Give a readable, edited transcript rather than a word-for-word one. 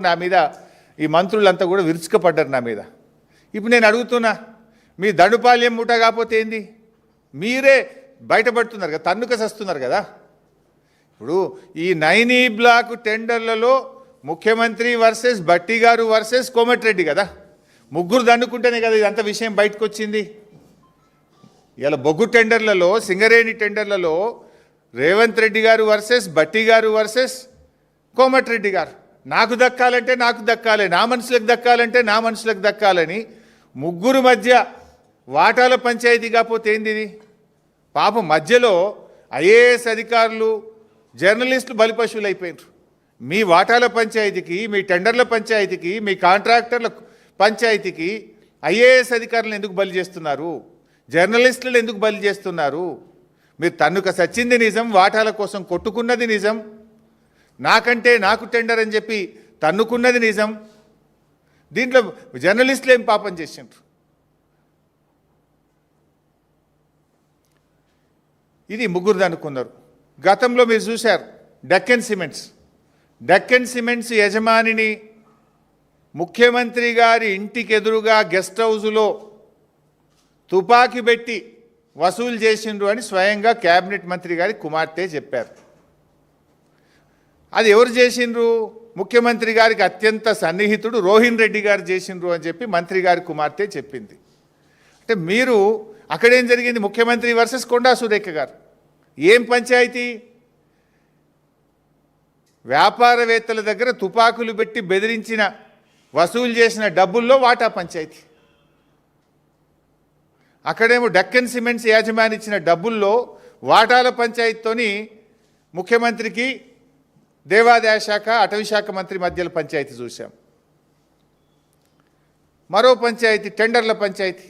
నా మీద ఈ మంత్రులంతా కూడా విరుచుకపడ్డారు నా మీద. ఇప్పుడు నేను అడుగుతున్నా, మీ దండుపాల్యం మూట కాకపోతే ఏంది? మీరే బయటపడుతున్నారు కదా, తన్నుకసి వస్తున్నారు కదా. ఇప్పుడు ఈ 9E బ్లాక్ టెండర్లలో ముఖ్యమంత్రి వర్సెస్ భట్టి గారు వర్సెస్ కోమటిరెడ్డి కదా, ముగ్గురు దండుకుంటేనే కదా ఇదంతా విషయం బయటకు వచ్చింది. ఇలా బొగ్గు టెండర్లలో, సింగరేణి టెండర్లలో రేవంత్ రెడ్డి గారు వర్సెస్ భట్టి గారు వర్సెస్ కోమటిరెడ్డి గారు. నాకు దక్కాలంటే నాకు దక్కాలి, నా మనుషులకు దక్కాలంటే నా మనుషులకు దక్కాలని ముగ్గురు మధ్య వాటాల పంచాయతీ కాకపోతే ఏంది ఇది? పాపం మధ్యలో ఐఏఎస్ అధికారులు, జర్నలిస్టులు బలిపశువులు అయిపోయినారు. మీ వాటాల పంచాయతీకి, మీ టెండర్ల పంచాయతీకి, మీ కాంట్రాక్టర్ల పంచాయతీకి ఐఏఎస్ అధికారులను ఎందుకు బలి చేస్తున్నారు? జర్నలిస్టులను ఎందుకు బలి చేస్తున్నారు? మీరు తన్నుక సచ్చింది నిజం, వాటాల కోసం కొట్టుకున్నది నిజం, నాకంటే నాకు టెండర్ అని చెప్పి తన్నుకున్నది నిజం. దీంట్లో జర్నలిస్టులు ఏం పాపం చేసిండ్రు? ఇది ముగ్గురు దన్నుకున్నారు. గతంలో మీరు చూశారు డెక్కన్ సిమెంట్స్ యజమానిని ముఖ్యమంత్రి గారి ఇంటికి ఎదురుగా గెస్ట్ హౌస్లో తుపాకీ పెట్టి వసూలు చేసిండ్రు అని స్వయంగా కేబినెట్ మంత్రి గారి కుమార్తె చెప్పారు. అది ఎవరు చేసిండ్రు? ముఖ్యమంత్రి గారికి అత్యంత సన్నిహితుడు రోహిన్ రెడ్డి గారు చేసిండ్రు అని చెప్పి మంత్రి గారి కుమార్తె చెప్పింది. అంటే మీరు అక్కడేం జరిగింది? ముఖ్యమంత్రి వర్సెస్ కొండా సురేఖ గారు. ఏం పంచాయతీ? వ్యాపారవేత్తల దగ్గర తుపాకులు పెట్టి బెదిరించిన, వసూలు చేసిన డబ్బుల్లో వాటా పంచాయతీ. అక్కడేమో డెక్కన్ సిమెంట్స్ యాజమాని ఇచ్చిన డబ్బుల్లో వాటాల పంచాయతీతోని ముఖ్యమంత్రికి దేవాదాయ శాఖ, అటవీ శాఖ మంత్రి మధ్యలో పంచాయతీ చూశాం. మరో పంచాయతీ టెండర్ల పంచాయతీ.